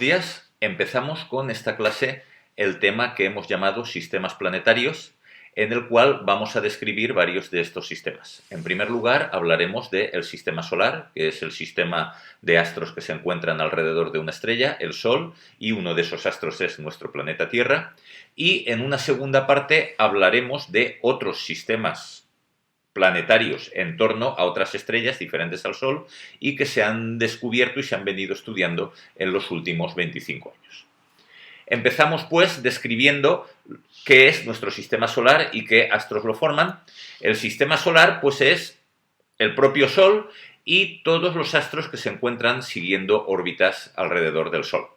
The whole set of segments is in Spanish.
Días empezamos con esta clase el tema que hemos llamado sistemas planetarios, en el cual vamos a describir varios de estos sistemas. En primer lugar, hablaremos del sistema solar, que es el sistema de astros que se encuentran alrededor de una estrella, el Sol, y uno de esos astros es nuestro planeta Tierra. Y en una segunda parte hablaremos de otros sistemas planetarios en torno a otras estrellas diferentes al Sol y que se han descubierto y se han venido estudiando en los últimos 25 años. Empezamos pues describiendo qué es nuestro sistema solar y qué astros lo forman. El sistema solar pues es el propio Sol y todos los astros que se encuentran siguiendo órbitas alrededor del Sol.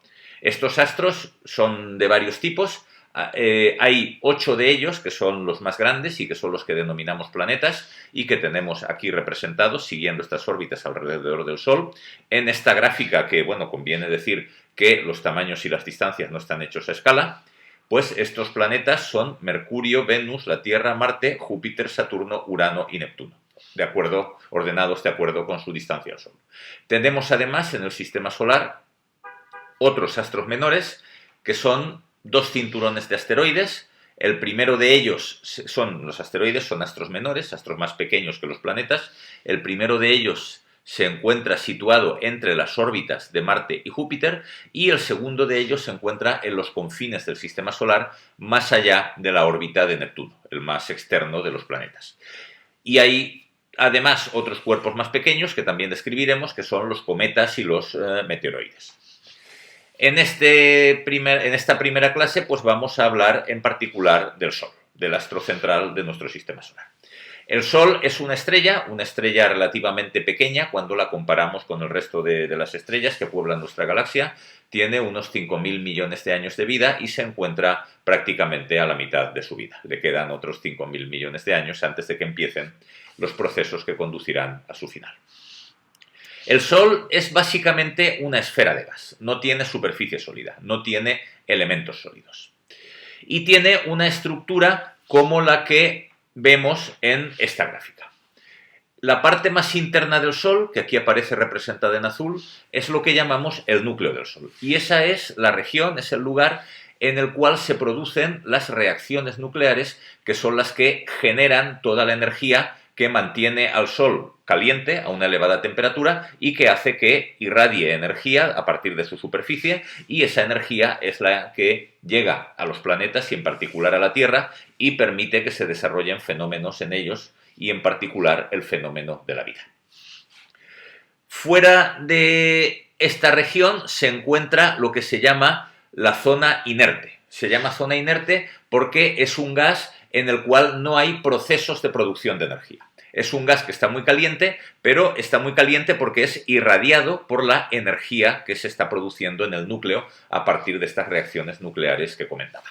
Estos astros son de varios tipos. Hay 8 de ellos que son los más grandes y que son los que denominamos planetas y que tenemos aquí representados siguiendo estas órbitas alrededor del Sol. En esta gráfica, que bueno, conviene decir que los tamaños y las distancias no están hechos a escala, pues estos planetas son Mercurio, Venus, la Tierra, Marte, Júpiter, Saturno, Urano y Neptuno, de acuerdo, ordenados de acuerdo con su distancia al Sol. Tenemos además en el sistema solar otros astros menores que son 2 cinturones de asteroides. El primero de ellos son los asteroides, son astros menores, astros más pequeños que los planetas. El primero de ellos se encuentra situado entre las órbitas de Marte y Júpiter y el segundo de ellos se encuentra en los confines del sistema solar, más allá de la órbita de Neptuno, el más externo de los planetas. Y hay además otros cuerpos más pequeños que también describiremos, que son los cometas y los meteoroides. En esta primera clase pues vamos a hablar en particular del Sol, del astro central de nuestro sistema solar. El Sol es una estrella relativamente pequeña cuando la comparamos con el resto de las estrellas que pueblan nuestra galaxia. Tiene unos 5.000 millones de años de vida y se encuentra prácticamente a la mitad de su vida. Le quedan otros 5.000 millones de años antes de que empiecen los procesos que conducirán a su final. El Sol es básicamente una esfera de gas, no tiene superficie sólida, no tiene elementos sólidos. Y tiene una estructura como la que vemos en esta gráfica. La parte más interna del Sol, que aquí aparece representada en azul, es lo que llamamos el núcleo del Sol. Y esa es la región, es el lugar en el cual se producen las reacciones nucleares, que son las que generan toda la energía que mantiene al Sol caliente a una elevada temperatura y que hace que irradie energía a partir de su superficie, y esa energía es la que llega a los planetas y en particular a la Tierra y permite que se desarrollen fenómenos en ellos y en particular el fenómeno de la vida. Fuera de esta región se encuentra lo que se llama la zona inerte. Se llama zona inerte porque es un gas en el cual no hay procesos de producción de energía. Es un gas que está muy caliente, pero está muy caliente porque es irradiado por la energía que se está produciendo en el núcleo a partir de estas reacciones nucleares que comentaba.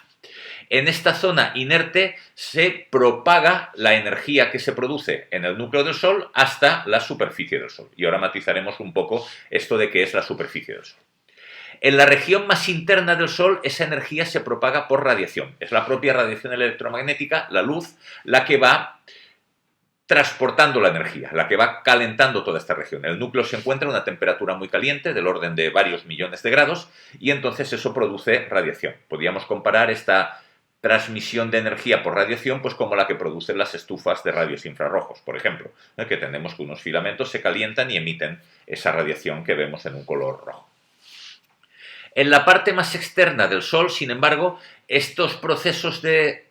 En esta zona inerte se propaga la energía que se produce en el núcleo del Sol hasta la superficie del Sol. Y ahora matizaremos un poco esto de qué es la superficie del Sol. En la región más interna del Sol, esa energía se propaga por radiación. Es la propia radiación electromagnética, la luz, la que va transportando la energía, la que va calentando toda esta región. El núcleo se encuentra a una temperatura muy caliente, del orden de varios millones de grados, y entonces eso produce radiación. Podríamos comparar esta transmisión de energía por radiación pues como la que producen las estufas de rayos infrarrojos, por ejemplo, que tenemos que unos filamentos se calientan y emiten esa radiación que vemos en un color rojo. En la parte más externa del Sol, sin embargo, estos procesos de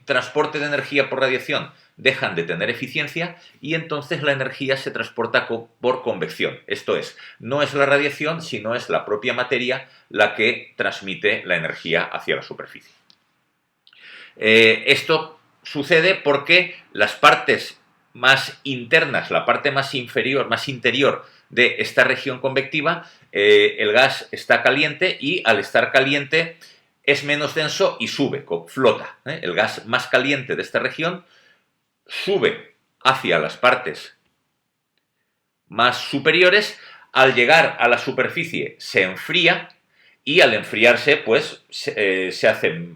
transporte de energía por radiación dejan de tener eficiencia y entonces la energía se transporta por convección. Esto es, no es la radiación, sino es la propia materia la que transmite la energía hacia la superficie. Esto sucede porque las partes más internas, la parte más inferior, más interior de esta región convectiva, el gas está caliente y al estar caliente es menos denso y sube, flota. El gas más caliente de esta región sube hacia las partes más superiores, al llegar a la superficie se enfría y al enfriarse pues se hace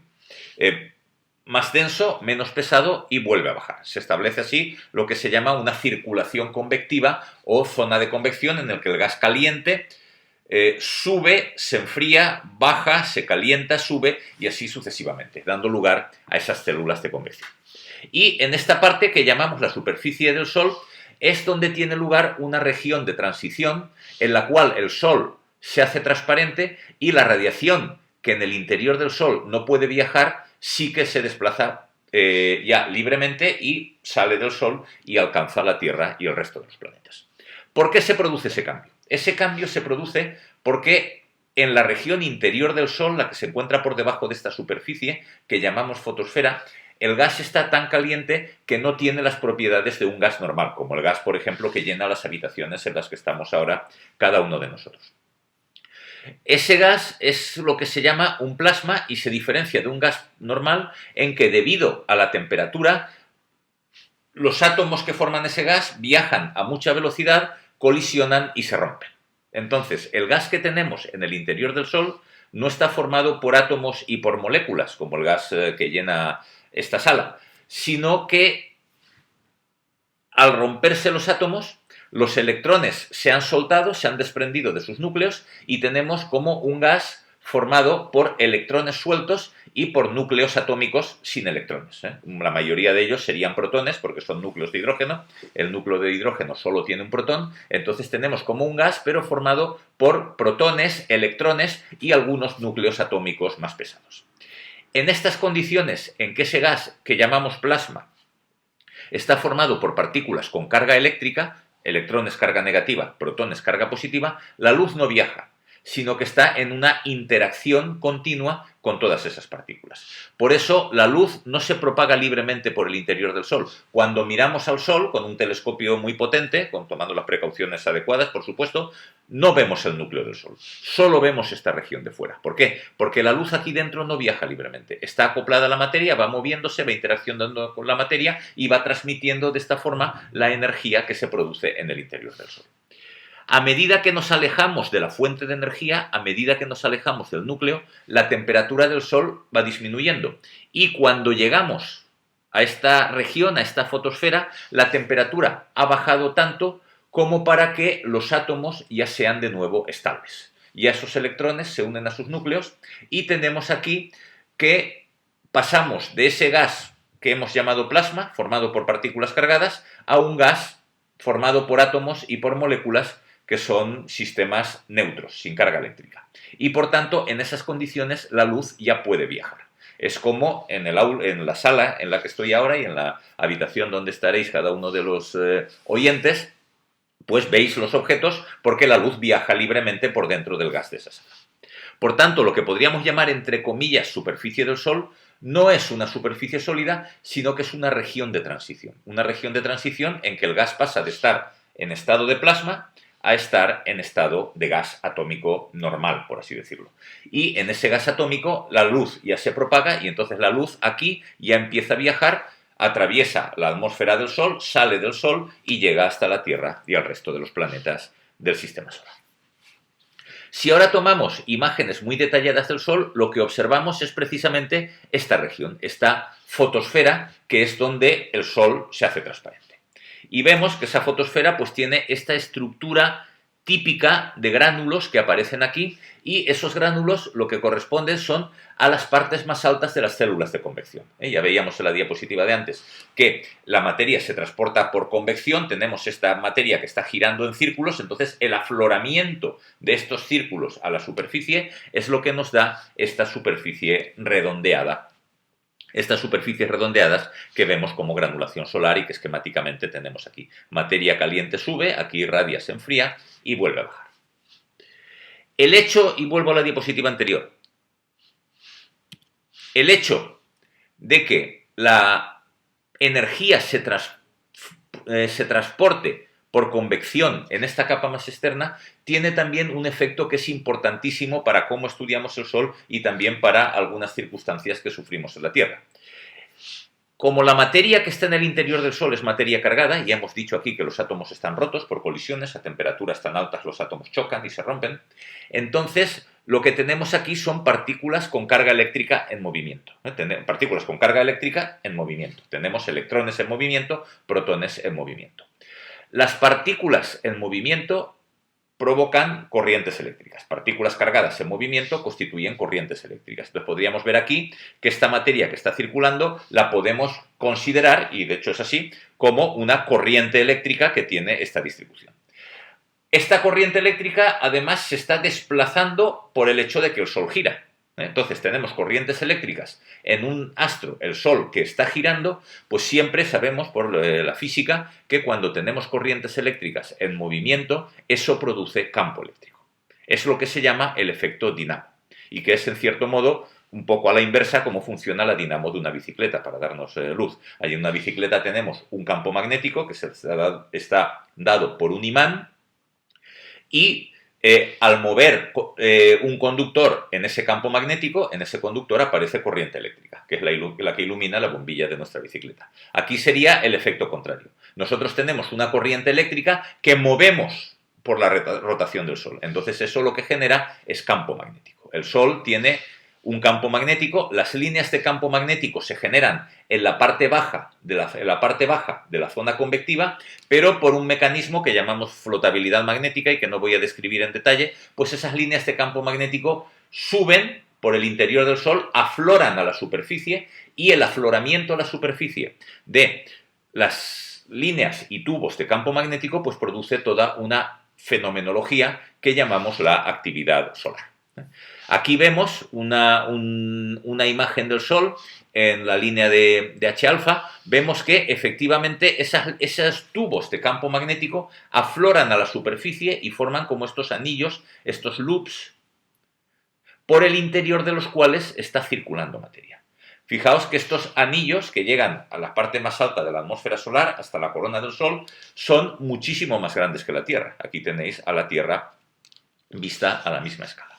más denso, menos pesado y vuelve a bajar. Se establece así lo que se llama una circulación convectiva o zona de convección en el que el gas caliente sube, se enfría, baja, se calienta, sube y así sucesivamente, dando lugar a esas células de convección. Y en esta parte que llamamos la superficie del Sol es donde tiene lugar una región de transición en la cual el Sol se hace transparente y la radiación que en el interior del Sol no puede viajar sí que se desplaza ya libremente y sale del Sol y alcanza la Tierra y el resto de los planetas. ¿Por qué se produce ese cambio? Ese cambio se produce porque en la región interior del Sol, la que se encuentra por debajo de esta superficie, que llamamos fotosfera, el gas está tan caliente que no tiene las propiedades de un gas normal, como el gas, por ejemplo, que llena las habitaciones en las que estamos ahora cada uno de nosotros. Ese gas es lo que se llama un plasma y se diferencia de un gas normal en que debido a la temperatura, los átomos que forman ese gas viajan a mucha velocidad, colisionan y se rompen. Entonces, el gas que tenemos en el interior del Sol no está formado por átomos y por moléculas, como el gas que llena esta sala, sino que al romperse los átomos, los electrones se han soltado, se han desprendido de sus núcleos y tenemos como un gas formado por electrones sueltos y por núcleos atómicos sin electrones. La mayoría de ellos serían protones porque son núcleos de hidrógeno. El núcleo de hidrógeno solo tiene un protón, entonces tenemos como un gas pero formado por protones, electrones y algunos núcleos atómicos más pesados. En estas condiciones en que ese gas que llamamos plasma está formado por partículas con carga eléctrica, electrones carga negativa, protones carga positiva, la luz no viaja, sino que está en una interacción continua con todas esas partículas. Por eso la luz no se propaga libremente por el interior del Sol. Cuando miramos al Sol con un telescopio muy potente, tomando las precauciones adecuadas, por supuesto, no vemos el núcleo del Sol, solo vemos esta región de fuera. ¿Por qué? Porque la luz aquí dentro no viaja libremente, está acoplada a la materia, va moviéndose, va interaccionando con la materia y va transmitiendo de esta forma la energía que se produce en el interior del Sol. A medida que nos alejamos de la fuente de energía, a medida que nos alejamos del núcleo, la temperatura del Sol va disminuyendo. Y cuando llegamos a esta región, a esta fotosfera, la temperatura ha bajado tanto como para que los átomos ya sean de nuevo estables. Ya esos electrones se unen a sus núcleos y tenemos aquí que pasamos de ese gas que hemos llamado plasma, formado por partículas cargadas, a un gas formado por átomos y por moléculas que son sistemas neutros, sin carga eléctrica. Y por tanto, en esas condiciones, la luz ya puede viajar. Es como en la sala en la que estoy ahora y en la habitación donde estaréis cada uno de los oyentes, pues veis los objetos porque la luz viaja libremente por dentro del gas de esa sala. Por tanto, lo que podríamos llamar, entre comillas, superficie del Sol, no es una superficie sólida, sino que es una región de transición. Una región de transición en que el gas pasa de estar en estado de plasma a estar en estado de gas atómico normal, por así decirlo. Y en ese gas atómico la luz ya se propaga y entonces la luz aquí ya empieza a viajar, atraviesa la atmósfera del Sol, sale del Sol y llega hasta la Tierra y al resto de los planetas del Sistema Solar. Si ahora tomamos imágenes muy detalladas del Sol, lo que observamos es precisamente esta región, esta fotosfera, que es donde el Sol se hace transparente. Y vemos que esa fotosfera pues tiene esta estructura típica de gránulos que aparecen aquí y esos gránulos lo que corresponden son a las partes más altas de las células de convección. Ya veíamos en la diapositiva de antes que la materia se transporta por convección, tenemos esta materia que está girando en círculos, entonces el afloramiento de estos círculos a la superficie es lo que nos da esta superficie redondeada. Estas superficies redondeadas que vemos como granulación solar y que esquemáticamente tenemos aquí. Materia caliente sube, aquí irradia, se enfría y vuelve a bajar. El hecho, y vuelvo a la diapositiva anterior, el hecho de que la energía se transporte por convección en esta capa más externa tiene también un efecto que es importantísimo para cómo estudiamos el Sol y también para algunas circunstancias que sufrimos en la Tierra. Como la materia que está en el interior del Sol es materia cargada, ya hemos dicho aquí que los átomos están rotos por colisiones, a temperaturas tan altas los átomos chocan y se rompen, entonces lo que tenemos aquí son partículas con carga eléctrica en movimiento. Partículas con carga eléctrica en movimiento. Tenemos electrones en movimiento, protones en movimiento. Las partículas en movimiento provocan corrientes eléctricas. Partículas cargadas en movimiento constituyen corrientes eléctricas. Entonces podríamos ver aquí que esta materia que está circulando la podemos considerar, y de hecho es así, como una corriente eléctrica que tiene esta distribución. Esta corriente eléctrica además se está desplazando por el hecho de que el Sol gira. Entonces tenemos corrientes eléctricas en un astro, el Sol, que está girando, pues siempre sabemos por la física que cuando tenemos corrientes eléctricas en movimiento, eso produce campo eléctrico. Es lo que se llama el efecto dinamo, y que es en cierto modo un poco a la inversa cómo funciona la dinamo de una bicicleta, para darnos luz. Allí en una bicicleta tenemos un campo magnético que está dado por un imán, y al mover un conductor en ese campo magnético, en ese conductor aparece corriente eléctrica, que es la que ilumina la bombilla de nuestra bicicleta. Aquí sería el efecto contrario. Nosotros tenemos una corriente eléctrica que movemos por la rotación del Sol. Entonces eso lo que genera es campo magnético. El Sol tiene un campo magnético, las líneas de campo magnético se generan en la parte baja de la zona convectiva, pero por un mecanismo que llamamos flotabilidad magnética y que no voy a describir en detalle, pues esas líneas de campo magnético suben por el interior del Sol, afloran a la superficie, y el afloramiento a la superficie de las líneas y tubos de campo magnético pues produce toda una fenomenología que llamamos la actividad solar. Aquí vemos una imagen del Sol en la línea de H-alfa. Vemos que efectivamente esos tubos de campo magnético afloran a la superficie y forman como estos anillos, estos loops, por el interior de los cuales está circulando materia. Fijaos que estos anillos que llegan a la parte más alta de la atmósfera solar, hasta la corona del Sol, son muchísimo más grandes que la Tierra. Aquí tenéis a la Tierra vista a la misma escala.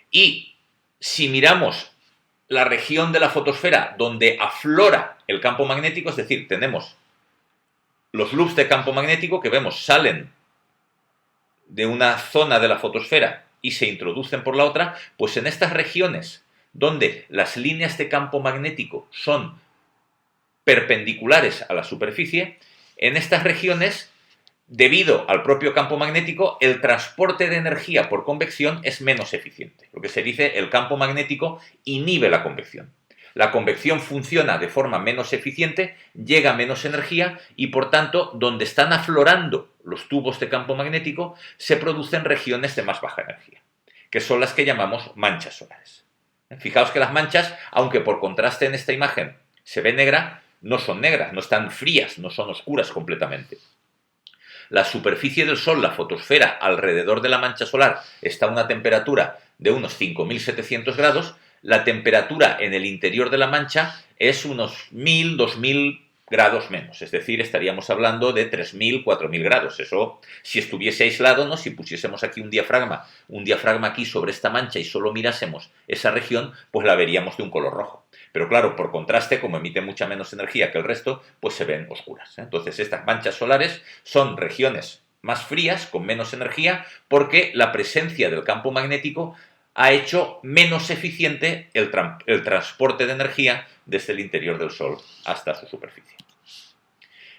Y si miramos la región de la fotosfera donde aflora el campo magnético, es decir, tenemos los loops de campo magnético que vemos salen de una zona de la fotosfera y se introducen por la otra, pues en estas regiones donde las líneas de campo magnético son perpendiculares a la superficie, en estas regiones, debido al propio campo magnético, el transporte de energía por convección es menos eficiente. Lo que se dice, el campo magnético inhibe la convección. La convección funciona de forma menos eficiente, llega menos energía y, por tanto, donde están aflorando los tubos de campo magnético, se producen regiones de más baja energía, que son las que llamamos manchas solares. Fijaos que las manchas, aunque por contraste en esta imagen se ve negra, no son negras, no están frías, no son oscuras completamente. La superficie del Sol, la fotosfera, alrededor de la mancha solar está a una temperatura de unos 5700 grados, la temperatura en el interior de la mancha es unos 1000, 2000 grados menos, es decir, estaríamos hablando de 3000, 4000 grados. Eso, si estuviese aislado, ¿no? Si pusiésemos aquí un diafragma aquí sobre esta mancha y solo mirásemos esa región, pues la veríamos de un color rojo. Pero claro, por contraste, como emite mucha menos energía que el resto, pues se ven oscuras. Entonces, estas manchas solares son regiones más frías, con menos energía, porque la presencia del campo magnético ha hecho menos eficiente el transporte de energía desde el interior del Sol hasta su superficie.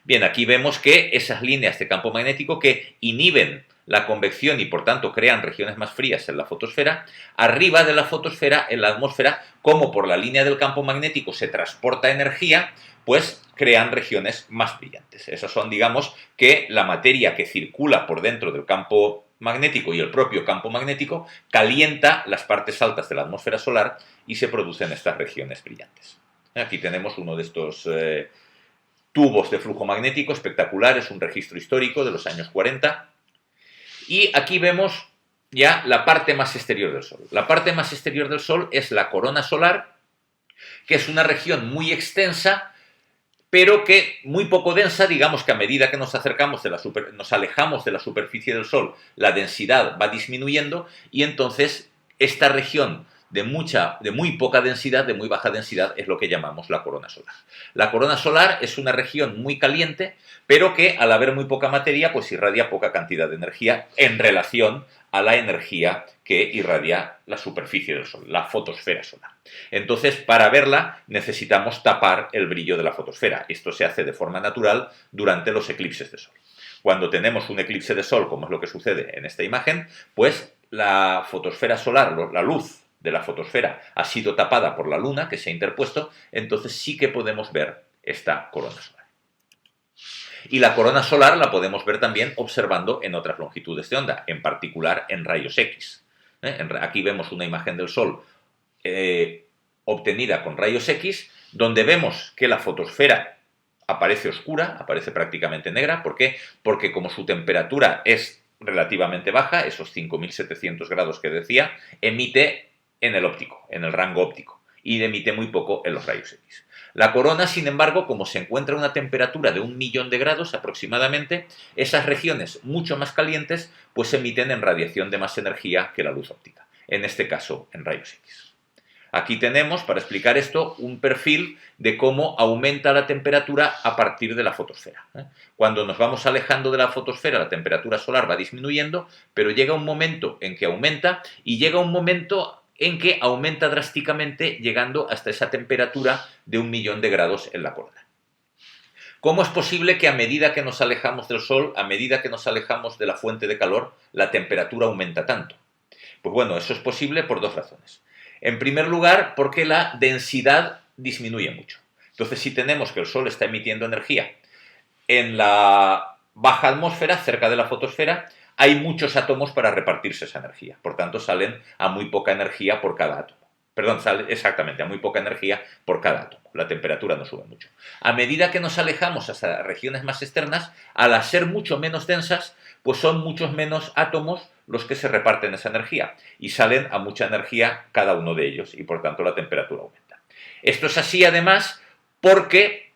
Bien, aquí vemos que esas líneas de campo magnético que inhiben la convección y por tanto crean regiones más frías en la fotosfera, arriba de la fotosfera, en la atmósfera, como por la línea del campo magnético se transporta energía, pues crean regiones más brillantes. Esas son, digamos, que la materia que circula por dentro del campo magnético y el propio campo magnético calienta las partes altas de la atmósfera solar y se producen estas regiones brillantes. Aquí tenemos uno de estos tubos de flujo magnético espectacular, es un registro histórico de los años 40. Y aquí vemos ya la parte más exterior del Sol. La parte más exterior del Sol es la corona solar, que es una región muy extensa, pero que muy poco densa. Digamos que a medida que nos alejamos de la superficie del Sol, la densidad va disminuyendo y entonces esta región de muy poca densidad, de muy baja densidad, es lo que llamamos la corona solar. La corona solar es una región muy caliente, pero que al haber muy poca materia, pues irradia poca cantidad de energía en relación a la energía que irradia la superficie del Sol, la fotosfera solar. Entonces, para verla, necesitamos tapar el brillo de la fotosfera. Esto se hace de forma natural durante los eclipses de Sol. Cuando tenemos un eclipse de sol, como es lo que sucede en esta imagen, pues la fotosfera solar, la luz de la fotosfera ha sido tapada por la luna, que se ha interpuesto, entonces sí que podemos ver esta corona solar. Y la corona solar la podemos ver también observando en otras longitudes de onda, en particular en rayos X. Aquí vemos una imagen del Sol obtenida con rayos X, donde vemos que la fotosfera aparece oscura, aparece prácticamente negra. ¿Por qué? Porque como su temperatura es relativamente baja, esos 5.700 grados que decía, emite en el óptico, en el rango óptico, y emite muy poco en los rayos X. La corona, sin embargo, como se encuentra a una temperatura de 1.000.000 de grados aproximadamente, esas regiones mucho más calientes pues emiten en radiación de más energía que la luz óptica, en este caso en rayos X. Aquí tenemos, para explicar esto, un perfil de cómo aumenta la temperatura a partir de la fotosfera. Cuando nos vamos alejando de la fotosfera, la temperatura solar va disminuyendo, pero llega un momento en que aumenta y llega un momento en que aumenta drásticamente, llegando hasta esa temperatura de 1.000.000 de grados en la corona. ¿Cómo es posible que a medida que nos alejamos del Sol, a medida que nos alejamos de la fuente de calor, la temperatura aumenta tanto? Pues bueno, eso es posible por dos razones. En primer lugar, porque la densidad disminuye mucho. Entonces, si tenemos que el Sol está emitiendo energía en la baja atmósfera, cerca de la fotosfera, hay muchos átomos para repartirse esa energía. Por tanto, salen a muy poca energía por cada átomo. Perdón, sale exactamente a muy poca energía por cada átomo. La temperatura no sube mucho. A medida que nos alejamos hacia regiones más externas, al ser mucho menos densas, pues son muchos menos átomos los que se reparten esa energía y salen a mucha energía cada uno de ellos y por tanto la temperatura aumenta. Esto es así además porque,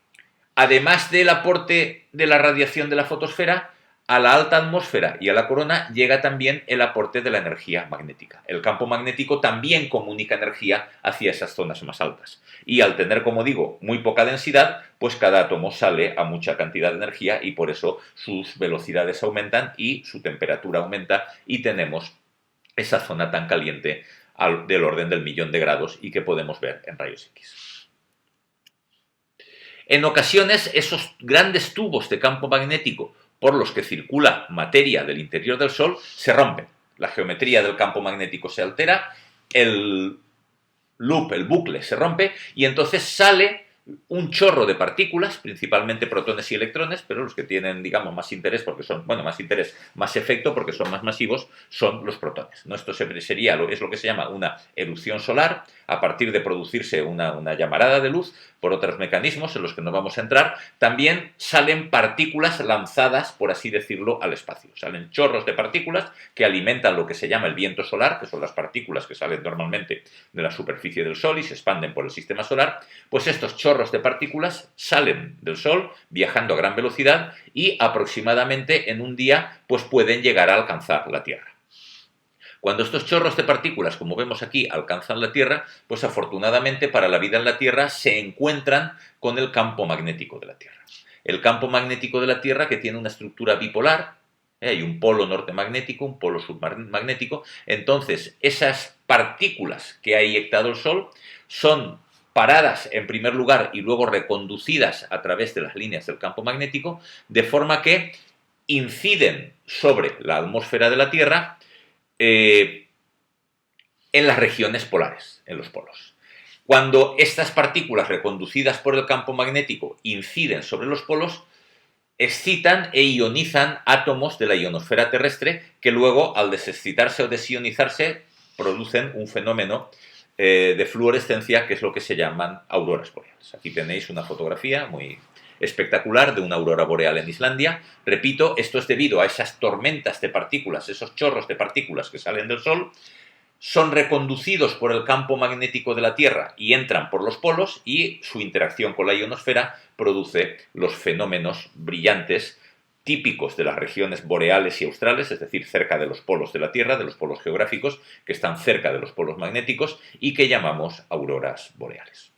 además del aporte de la radiación de la fotosfera, a la alta atmósfera y a la corona llega también el aporte de la energía magnética. El campo magnético también comunica energía hacia esas zonas más altas. Y al tener, como digo, muy poca densidad, pues cada átomo sale a mucha cantidad de energía y por eso sus velocidades aumentan y su temperatura aumenta y tenemos esa zona tan caliente del orden del 1.000.000 de grados y que podemos ver en rayos X. En ocasiones, esos grandes tubos de campo magnético por los que circula materia del interior del Sol se rompen. La geometría del campo magnético se altera, el loop, el bucle, se rompe y entonces sale un chorro de partículas, principalmente protones y electrones, pero los que tienen, digamos, más interés, porque son, bueno, más interés, más efecto, porque son más masivos, son los protones. ¿No? Esto sería, es lo que se llama una erupción solar, a partir de producirse una llamarada de luz, por otros mecanismos en los que no vamos a entrar, también salen partículas lanzadas, por así decirlo, al espacio. Salen chorros de partículas que alimentan lo que se llama el viento solar, que son las partículas que salen normalmente de la superficie del Sol y se expanden por el sistema solar. Pues estos chorros de partículas salen del Sol viajando a gran velocidad y aproximadamente en un día pues pueden llegar a alcanzar la Tierra. Cuando estos chorros de partículas, como vemos aquí, alcanzan la Tierra, pues afortunadamente para la vida en la Tierra se encuentran con el campo magnético de la Tierra. El campo magnético de la Tierra, que tiene una estructura bipolar, hay un polo norte magnético, un polo sur magnético, entonces esas partículas que ha eyectado el Sol son paradas en primer lugar y luego reconducidas a través de las líneas del campo magnético, de forma que inciden sobre la atmósfera de la Tierra en las regiones polares, en los polos. Cuando estas partículas reconducidas por el campo magnético inciden sobre los polos, excitan e ionizan átomos de la ionosfera terrestre que luego, al desexcitarse o desionizarse, producen un fenómeno de fluorescencia que es lo que se llaman auroras boreales. Aquí tenéis una fotografía muy espectacular de una aurora boreal en Islandia. Repito, esto es debido a esas tormentas de partículas, esos chorros de partículas que salen del Sol, son reconducidos por el campo magnético de la Tierra y entran por los polos y su interacción con la ionosfera produce los fenómenos brillantes típicos de las regiones boreales y australes, es decir, cerca de los polos de la Tierra, de los polos geográficos que están cerca de los polos magnéticos y que llamamos auroras boreales.